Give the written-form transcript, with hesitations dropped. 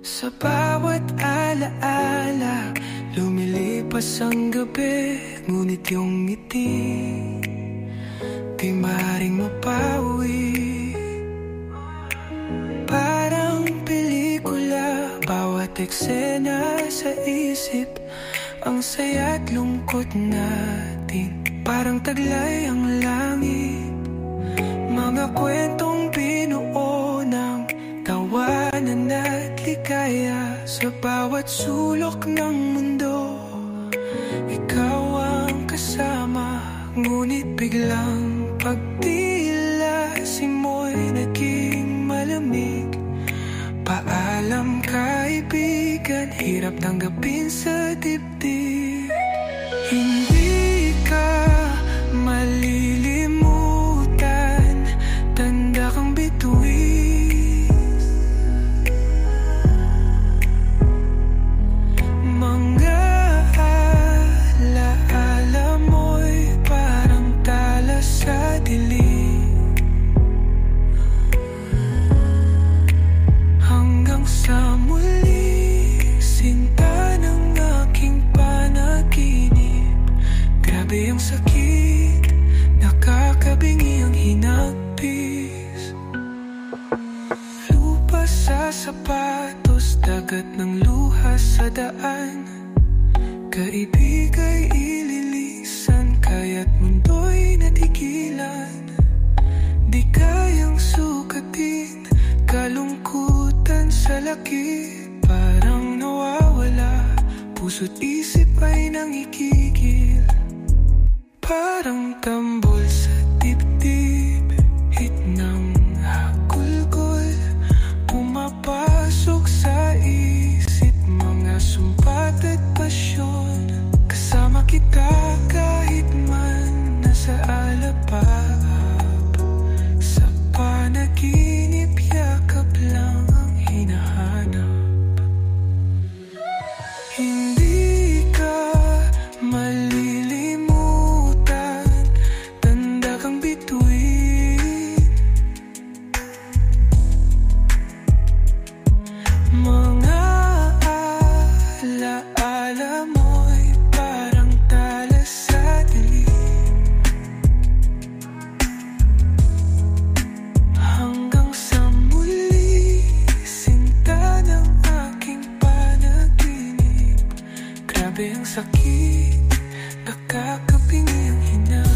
Sa bawat alaala, lumilipas ang gabi, ngunit yung ngiti di maaaring mapawi. Parang pelikula, bawat eksena sa isip, ang saya't lungkot natin, parang taglay ang langit. Mga kwentong binuo ng tawanan at ligaya, sa bawat sulok ng mundo ikaw ang kasama. Ngunit biglang pagtila, simoy naging malamig. Paalam kaibigan, hirap tanggapin sa dibdib. Hindi ka malilimutan, tanda kang bituin. Mga alaala mo'y parang tala sa dilim, hanggang sa muli, sinta ng aking panaginip. Grabe ang sakit, nakakabingi ang hinagpis. Lupa sa sapatos, dagat ng luha sa daan. Kaibigay ililisan, kaya't mundo'y natigilan. Di kayang sukatin, kalungkutan sa laki, parang nawawala. Puso't isip ay nangigigil, parang tambol sa dibdib. Hit ng hakulkol, pumapasok sa isip, mga sumpat at pasyon. Kasama kita kahit man nasa alapap, sa panaginip yakap lang ang hinahanap. Hindi ka malilimutan, tanda kang bituin. Mga alaala mo'y parang tala sa dilim, hanggang sa muli, sinta ng aking panaginip. Grabe ang sakit, nakakapingi ang hinap.